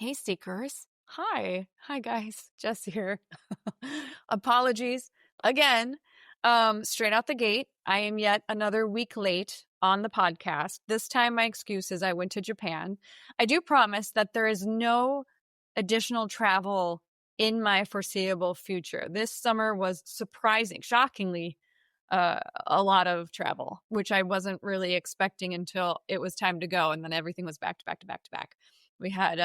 Hey, seekers. Hi. Hi, guys. Jess here. Apologies again. Straight out the gate, I am yet another week late on the podcast. This time, my excuse is I went to Japan. I do promise that there is no additional travel in my foreseeable future. This summer was surprising, shockingly, a lot of travel, which I wasn't really expecting until it was time to go. And then everything was back to back to back to back. We had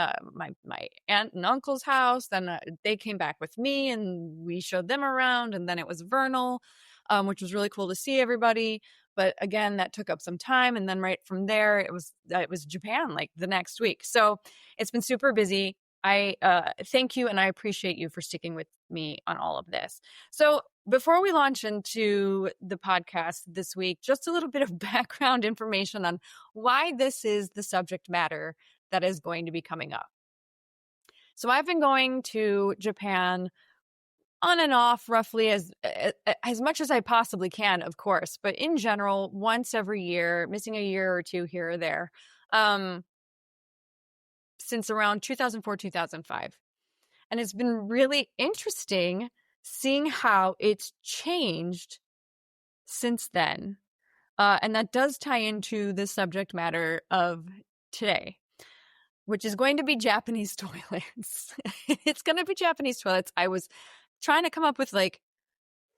my aunt and uncle's house. Then they came back with me, and we showed them around. And then it was vernal, which was really cool to see everybody. But again, that took up some time. And then right from there, it was Japan like the next week. So it's been super busy. I thank you, and I appreciate you for sticking with me on all of this. So before we launch into the podcast this week, just a little bit of background information on why this is the subject matter that is going to be coming up. So I've been going to Japan on and off roughly as much as I possibly can, of course, but in general, once every year, missing a year or two here or there, since around 2004, 2005. And it's been really interesting seeing how it's changed since then. And that does tie into the subject matter of today, which is going to be Japanese toilets. It's going to be Japanese toilets. I was trying to come up with like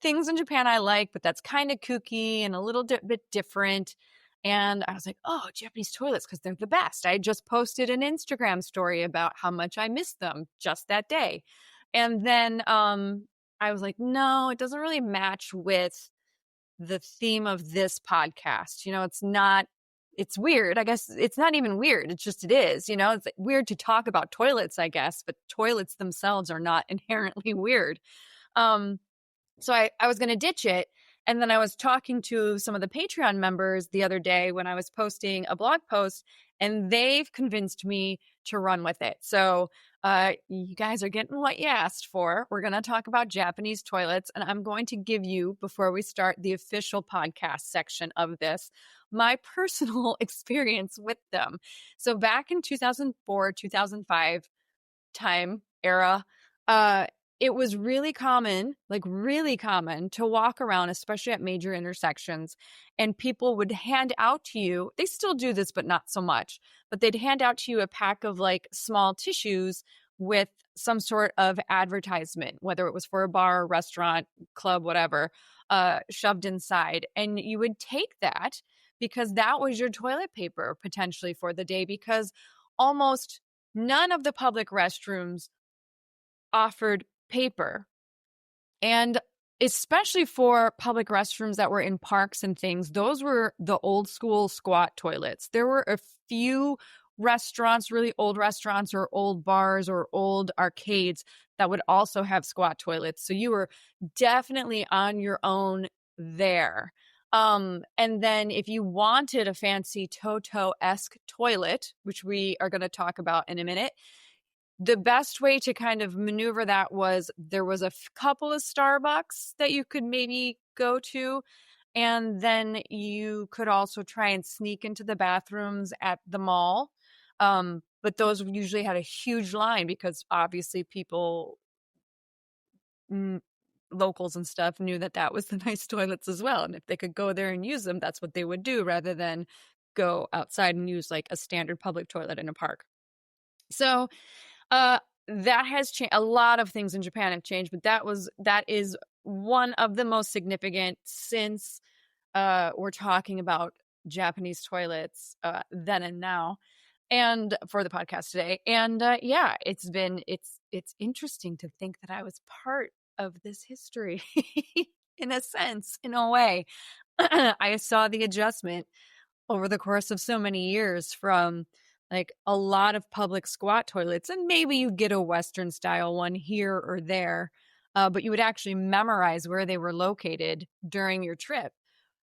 things in Japan I like, but that's kind of kooky and a little bit different. And I was like, oh, Japanese toilets, because they're the best. I just posted an Instagram story about how much I missed them just that day. And then I was like, no, it doesn't really match with the theme of this podcast. It's weird. I guess it's not even weird. It's just, it is, it's weird to talk about toilets, I guess, but toilets themselves are not inherently weird. So I was going to ditch it. And then I was talking to some of the Patreon members the other day when I was posting a blog post, and they've convinced me to run with it. So you guys are getting what you asked for. We're going to talk about Japanese toilets, and I'm going to give you, before we start the official podcast section of this, my personal experience with them. So back in 2004, 2005 time era, it was really common to walk around, especially at major intersections, and people would hand out to you, they still do this, but not so much, but they'd hand out to you a pack of like small tissues with some sort of advertisement, whether it was for a bar, restaurant, club, whatever, shoved inside. And you would take that because that was your toilet paper potentially for the day, because almost none of the public restrooms offered paper. And especially for public restrooms that were in parks and things, those were the old school squat toilets. There were a few restaurants, really old restaurants or old bars or old arcades that would also have squat toilets. So you were definitely on your own there. And then if you wanted a fancy Toto-esque toilet, which we are going to talk about in a minute, the best way to kind of maneuver that was there was a couple of Starbucks that you could maybe go to. And then you could also try and sneak into the bathrooms at the mall. But those usually had a huge line because obviously people, locals and stuff, knew that was the nice toilets as well. And if they could go there and use them, that's what they would do rather than go outside and use like a standard public toilet in a park. So that has changed. A lot of things in Japan have changed, but that is one of the most significant since we're talking about Japanese toilets then and now, and for the podcast today. And it's interesting to think that I was part of this history in a sense, in a way. I saw the adjustment over the course of so many years from like a lot of public squat toilets, and maybe you get a Western style one here or there, but you would actually memorize where they were located during your trip,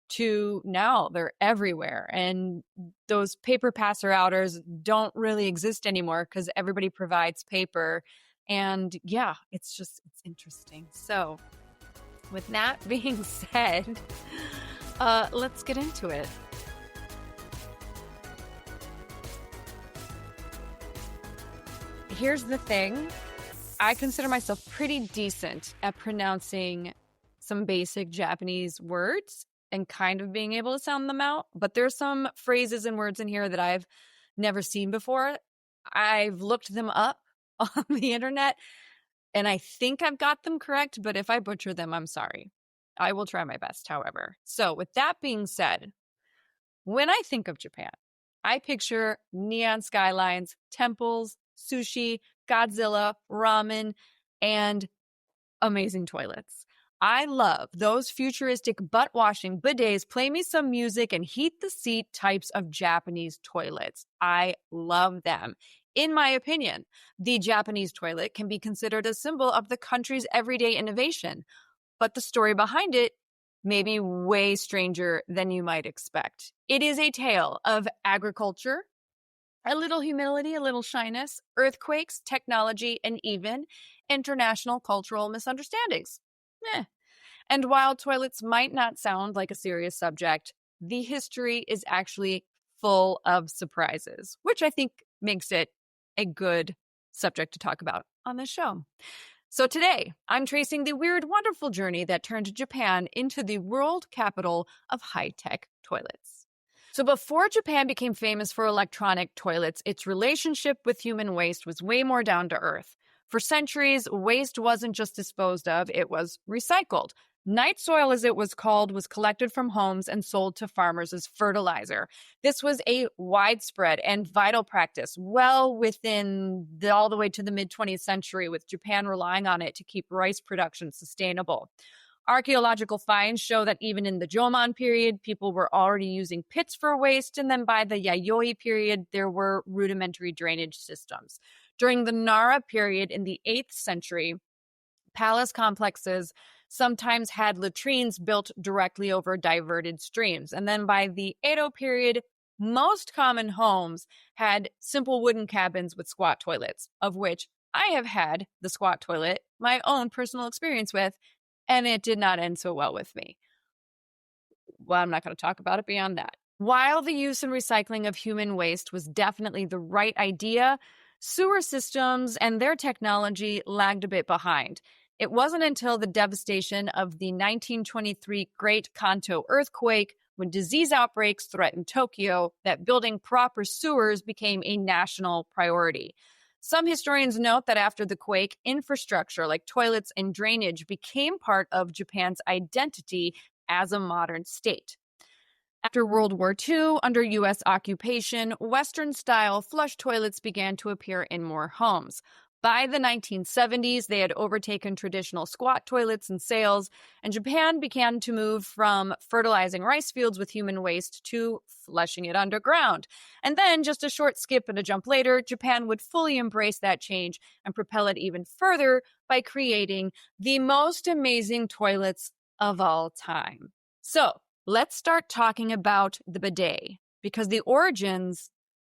to now they're everywhere. And those paper passer outers don't really exist anymore because everybody provides paper. And yeah, it's interesting. So with that being said, let's get into it. here's the thing. I consider myself pretty decent at pronouncing some basic Japanese words and kind of being able to sound them out. But there's some phrases and words in here that I've never seen before. I've looked them up on the internet and I think I've got them correct. But if I butcher them, I'm sorry. I will try my best, however. So with that being said, when I think of Japan, I picture neon skylines, temples, sushi, Godzilla, ramen, and amazing toilets. I love those futuristic butt washing bidets, play me some music, and heat the seat types of Japanese toilets. I love them. In my opinion, the Japanese toilet can be considered a symbol of the country's everyday innovation, but the story behind it may be way stranger than you might expect. It is a tale of agriculture, a little humility, a little shyness, earthquakes, technology, and even international cultural misunderstandings. And while toilets might not sound like a serious subject, the history is actually full of surprises, which I think makes it a good subject to talk about on this show. So today, I'm tracing the weird, wonderful journey that turned Japan into the world capital of high-tech toilets. So before Japan became famous for electronic toilets, its relationship with human waste was way more down to earth. For centuries, waste wasn't just disposed of, it was recycled. Night soil, as it was called, was collected from homes and sold to farmers as fertilizer. This was a widespread and vital practice well within all the way to the mid-20th century, with Japan relying on it to keep rice production sustainable. Archaeological finds show that even in the Jomon period, people were already using pits for waste, and then by the Yayoi period, there were rudimentary drainage systems. During the Nara period in the 8th century, palace complexes sometimes had latrines built directly over diverted streams. And then by the Edo period, most common homes had simple wooden cabins with squat toilets, of which I have had the squat toilet, my own personal experience with, and it did not end so well with me. Well, I'm not going to talk about it beyond that. While the use and recycling of human waste was definitely the right idea, sewer systems and their technology lagged a bit behind. It wasn't until the devastation of the 1923 Great Kanto earthquake, when disease outbreaks threatened Tokyo, that building proper sewers became a national priority. Some historians note that after the quake, infrastructure like toilets and drainage became part of Japan's identity as a modern state. After World War II, under U.S. occupation, Western-style flush toilets began to appear in more homes. By the 1970s, they had overtaken traditional squat toilets in sales, and Japan began to move from fertilizing rice fields with human waste to flushing it underground. And then, just a short skip and a jump later, Japan would fully embrace that change and propel it even further by creating the most amazing toilets of all time. So, let's start talking about the bidet, because the origins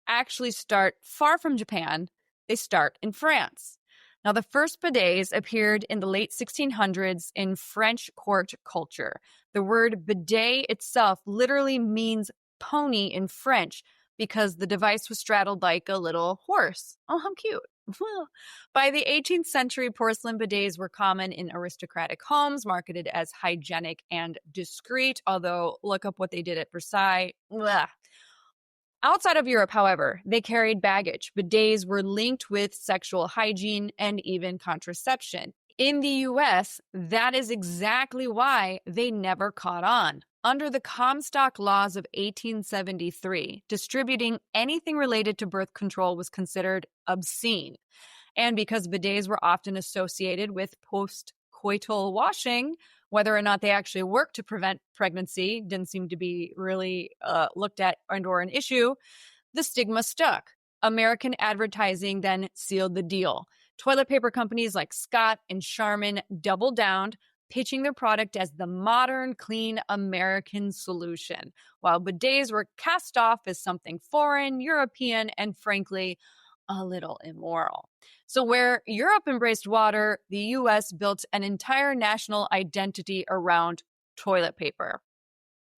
actually start far from Japan. They start in France. Now, the first bidets appeared in the late 1600s in French court culture. The word bidet itself literally means pony in French because the device was straddled like a little horse. Oh, how cute. By the 18th century, porcelain bidets were common in aristocratic homes, marketed as hygienic and discreet, although look up what they did at Versailles. Blah. Outside of Europe, however, they carried baggage. Bidets were linked with sexual hygiene and even contraception. In the US, that is exactly why they never caught on. Under the Comstock laws of 1873, distributing anything related to birth control was considered obscene. And because bidets were often associated with post-coital washing, whether or not they actually worked to prevent pregnancy didn't seem to be really looked at or an issue, the stigma stuck. American advertising then sealed the deal. Toilet paper companies like Scott and Charmin doubled down, pitching their product as the modern, clean American solution, while bidets were cast off as something foreign, European, and frankly, a little immoral. So where Europe embraced water, the US built an entire national identity around toilet paper.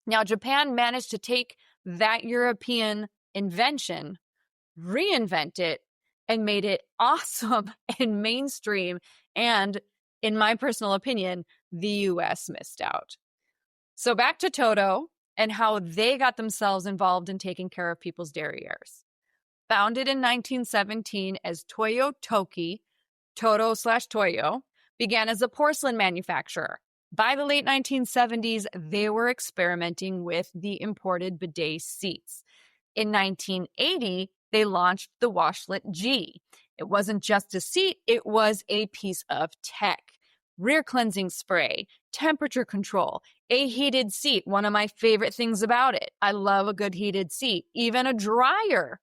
Now, Japan managed to take that European invention, reinvent it, and made it awesome and mainstream. And in my personal opinion, the US missed out. So back to Toto and how they got themselves involved in taking care of people's derrieres. Founded in 1917 as Toyo Toki, Toto/Toyo, began as a porcelain manufacturer. By the late 1970s, they were experimenting with the imported bidet seats. In 1980, they launched the Washlet G. It wasn't just a seat, it was a piece of tech. Rear cleansing spray, temperature control, a heated seat, one of my favorite things about it. I love a good heated seat. Even a dryer.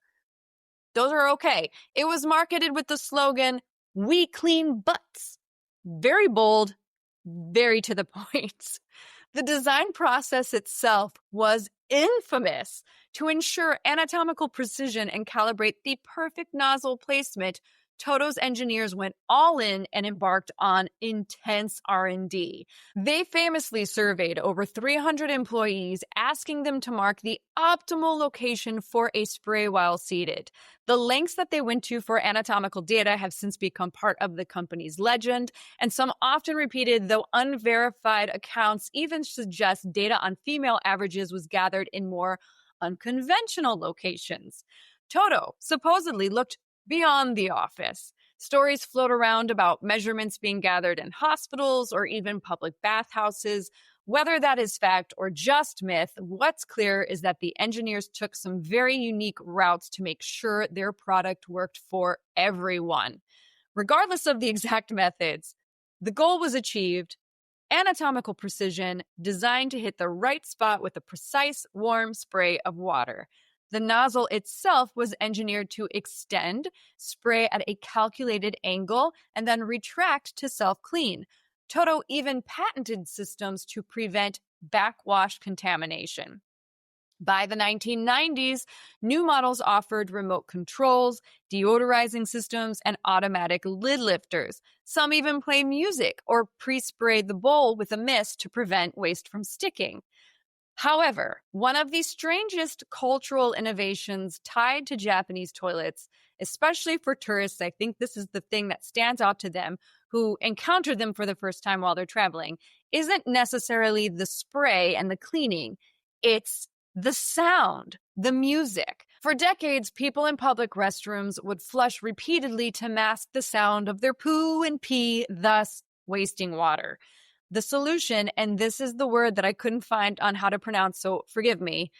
Those are okay. It was marketed with the slogan, "We clean butts." Very bold, very to the point. The design process itself was infamous. To ensure anatomical precision and calibrate the perfect nozzle placement, Toto's engineers went all in and embarked on intense R&D. They famously surveyed over 300 employees, asking them to mark the optimal location for a spray while seated. The lengths that they went to for anatomical data have since become part of the company's legend, and some often repeated, though unverified, accounts even suggest data on female averages was gathered in more unconventional locations. Toto supposedly looked beyond the office. Stories float around about measurements being gathered in hospitals or even public bathhouses. Whether that is fact or just myth, what's clear is that the engineers took some very unique routes to make sure their product worked for everyone. Regardless of the exact methods, the goal was achieved. Anatomical precision designed to hit the right spot with a precise, warm spray of water. The nozzle itself was engineered to extend, spray at a calculated angle, and then retract to self-clean. Toto even patented systems to prevent backwash contamination. By the 1990s, new models offered remote controls, deodorizing systems, and automatic lid lifters. Some even play music or pre-spray the bowl with a mist to prevent waste from sticking. However, one of the strangest cultural innovations tied to Japanese toilets, especially for tourists, I think this is the thing that stands out to them who encounter them for the first time while they're traveling, isn't necessarily the spray and the cleaning. It's the sound, the music. For decades, people in public restrooms would flush repeatedly to mask the sound of their poo and pee, thus wasting water. The solution, and this is the word that I couldn't find on how to pronounce, so forgive me,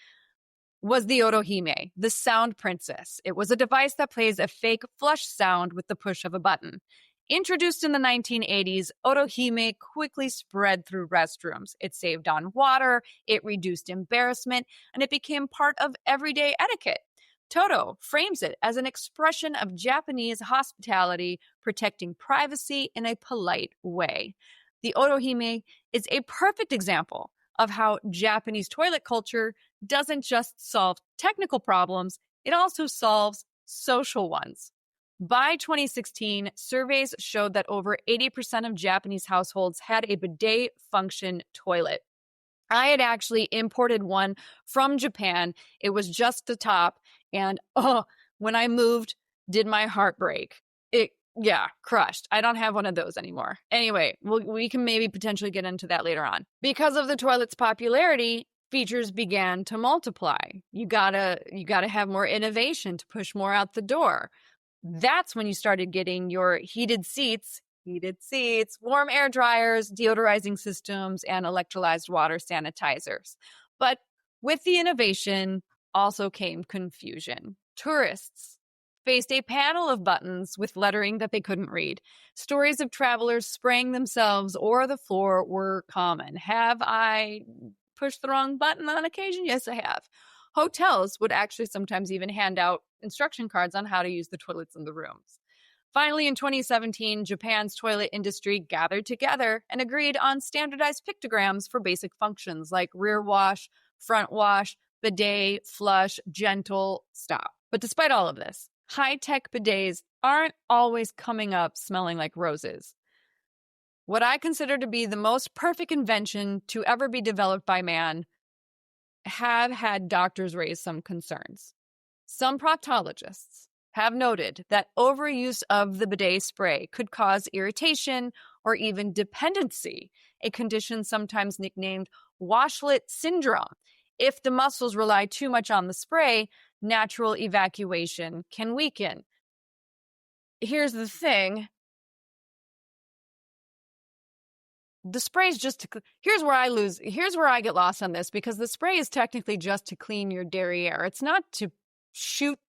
was the Otohime, the sound princess. It was a device that plays a fake flush sound with the push of a button. Introduced in the 1980s, Otohime quickly spread through restrooms. It saved on water, it reduced embarrassment, and it became part of everyday etiquette. Toto frames it as an expression of Japanese hospitality, protecting privacy in a polite way. The Otohime is a perfect example of how Japanese toilet culture doesn't just solve technical problems, it also solves social ones. By 2016, surveys showed that over 80% of Japanese households had a bidet function toilet. I had actually imported one from Japan. It was just the top, and when I moved, did my heart break. Crushed. I don't have one of those anymore. Anyway, we can maybe potentially get into that later on. Because of the toilet's popularity, features began to multiply. You gotta have more innovation to push more out the door. That's when you started getting your heated seats, warm air dryers, deodorizing systems, and electrolyzed water sanitizers. But with the innovation also came confusion. Tourists faced a panel of buttons with lettering that they couldn't read. Stories of travelers spraying themselves or the floor were common. Have I pushed the wrong button on occasion? Yes, I have. Hotels would actually sometimes even hand out instruction cards on how to use the toilets in the rooms. Finally, in 2017, Japan's toilet industry gathered together and agreed on standardized pictograms for basic functions like rear wash, front wash, bidet, flush, gentle, stop. But despite all of this, high-tech bidets aren't always coming up smelling like roses. What I consider to be the most perfect invention to ever be developed by man have had doctors raise some concerns. Some proctologists have noted that overuse of the bidet spray could cause irritation or even dependency, a condition sometimes nicknamed washlet syndrome. If the muscles rely too much on the spray, natural evacuation can weaken. Here's the thing. The spray is just to, here's where I get lost on this, because the spray is technically just to clean your derriere. It's not to shoot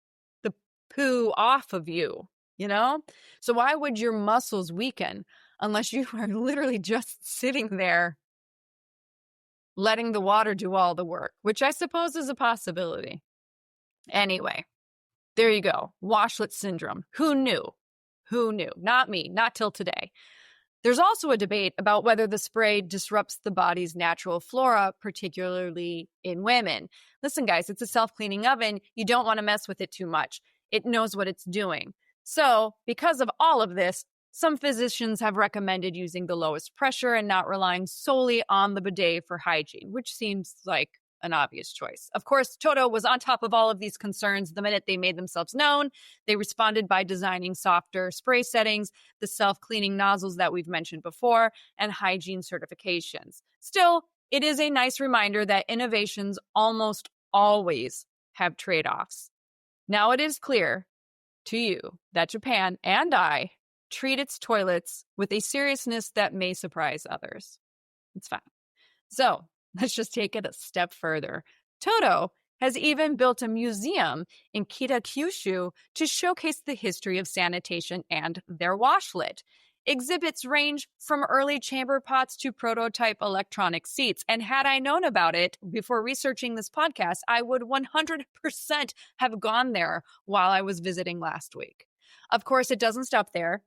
the poo off of you, you know? So why would your muscles weaken unless you are literally just sitting there letting the water do all the work, which I suppose is a possibility. Anyway, there you go. Washlet syndrome. Who knew? Who knew? Not me, not till today. There's also a debate about whether the spray disrupts the body's natural flora, particularly in women. Listen, guys, it's a self-cleaning oven. You don't want to mess with it too much. It knows what it's doing. So, because of all of this, some physicians have recommended using the lowest pressure and not relying solely on the bidet for hygiene, which seems like an obvious choice. Of course, Toto was on top of all of these concerns the minute they made themselves known. They responded by designing softer spray settings, the self-cleaning nozzles that we've mentioned before, and hygiene certifications. Still, it is a nice reminder that innovations almost always have trade-offs. Now it is clear to you that Japan and I treat its toilets with a seriousness that may surprise others. It's fine. So, let's just take it a step further. Toto has even built a museum in Kitakyushu to showcase the history of sanitation and their washlet. Exhibits range from early chamber pots to prototype electronic seats. And had I known about it before researching this podcast, I would 100% have gone there while I was visiting last week. Of course, it doesn't stop there.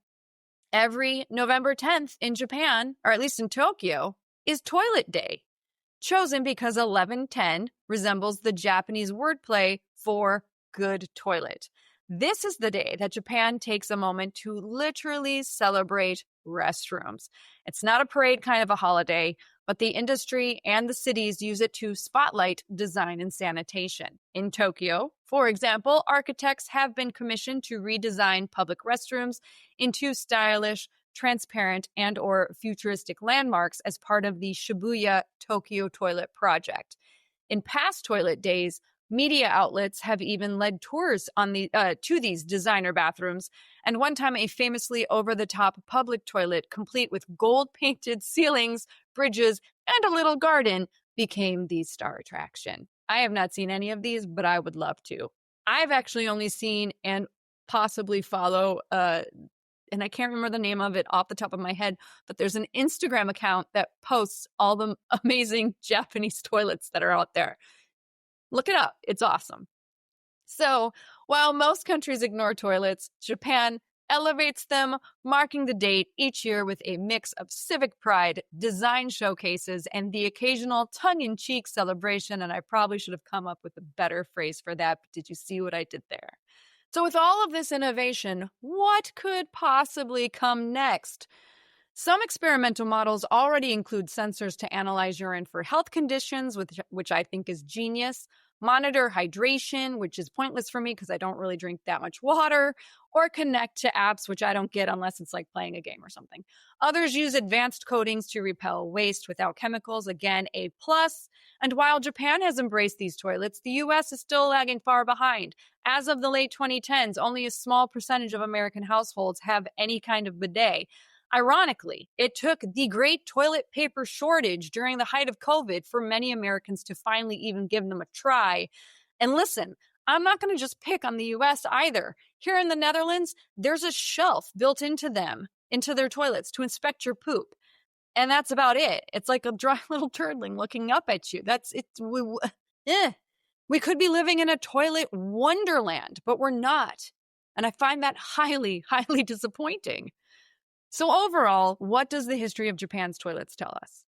Every November 10th in Japan, or at least in Tokyo, is Toilet Day, chosen because 11:10 resembles the Japanese wordplay for good toilet. This is the day that Japan takes a moment to literally celebrate restrooms. It's not a parade kind of a holiday, but the industry and the cities use it to spotlight design and sanitation. In Tokyo, for example, architects have been commissioned to redesign public restrooms into stylish, transparent, and/or futuristic landmarks as part of the Shibuya Tokyo Toilet Project. In past toilet days, media outlets have even led tours on to these designer bathrooms, and one time a famously over-the-top public toilet complete with gold-painted ceilings, bridges, and a little garden became the star attraction. I have not seen any of these, but I would love to. I've actually only seen and possibly follow and I can't remember the name of it off the top of my head, but there's an Instagram account that posts all the amazing Japanese toilets that are out there. Look it up. It's awesome. So, while most countries ignore toilets, Japan elevates them, marking the date each year with a mix of civic pride, design showcases, and the occasional tongue-in-cheek celebration. And I probably should have come up with a better phrase for that, but did you see what I did there? So with all of this innovation, what could possibly come next? Some experimental models already include sensors to analyze urine for health conditions, which I think is genius, monitor hydration, which is pointless for me because I don't really drink that much water, or connect to apps, which I don't get unless it's like playing a game or something. Others use advanced coatings to repel waste without chemicals, again, A+. And while Japan has embraced these toilets, the US is still lagging far behind. As of the late 2010s, only a small percentage of American households have any kind of bidet. Ironically, it took the great toilet paper shortage during the height of COVID for many Americans to finally even give them a try. And listen, I'm not going to just pick on the US either. Here in the Netherlands, there's a shelf built into their toilets to inspect your poop. And that's about it. It's like a dry little turdling looking up at you. We could be living in a toilet wonderland, but we're not. And I find that highly, highly disappointing. So overall, what does the history of Japan's toilets tell us?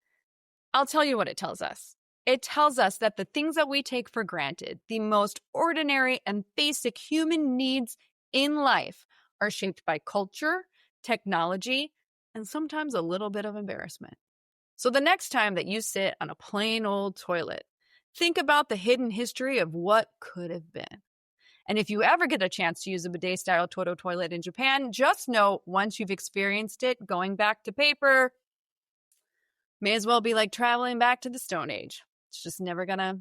I'll tell you what it tells us. It tells us that the things that we take for granted, the most ordinary and basic human needs in life, are shaped by culture, technology, and sometimes a little bit of embarrassment. So the next time that you sit on a plain old toilet, think about the hidden history of what could have been. And if you ever get a chance to use a bidet-style Toto toilet in Japan, just know once you've experienced it, going back to paper may as well be like traveling back to the Stone Age. It's just never gonna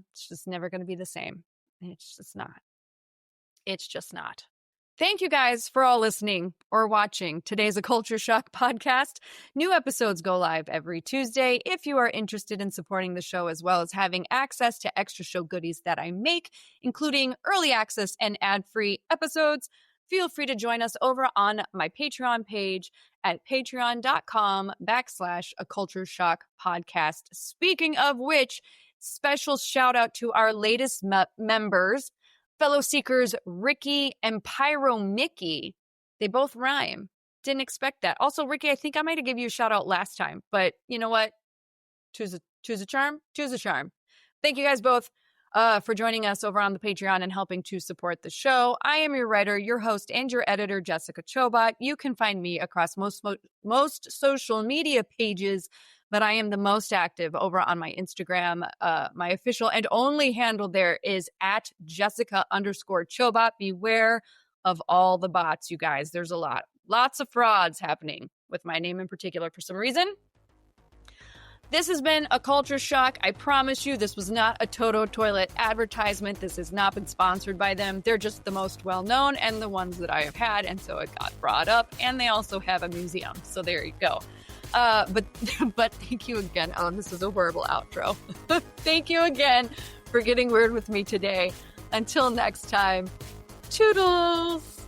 be the same. It's just not. It's just not. Thank you guys for all listening or watching today's A Culture Shock podcast. New episodes go live every Tuesday. If you are interested in supporting the show as well as having access to extra show goodies that I make, including early access and ad-free episodes, feel free to join us over on my Patreon page at patreon.com/A Culture Shock podcast. Speaking of which, special shout out to our latest members, fellow seekers Ricky and Pyro Mickey. They both rhyme. Didn't expect that. Also, Ricky, I think I might have given you a shout out last time, but you know what? Choose a charm. Choose a charm. Thank you guys both for joining us over on the Patreon and helping to support the show. I am your writer, your host, and your editor, Jessica Chobot. You can find me across most social media pages, but I am the most active over on my Instagram. My official and only handle there is at Jessica_Chobot. Beware of all the bots, you guys. There's lots of frauds happening with my name in particular for some reason. This has been A Culture Shock. I promise you this was not a Toto toilet advertisement. This has not been sponsored by them. They're just the most well-known and the ones that I have had, and so it got brought up. And they also have a museum, so there you go. But thank you again. Oh, this is a horrible outro. Thank you again for getting weird with me today. Until next time, toodles!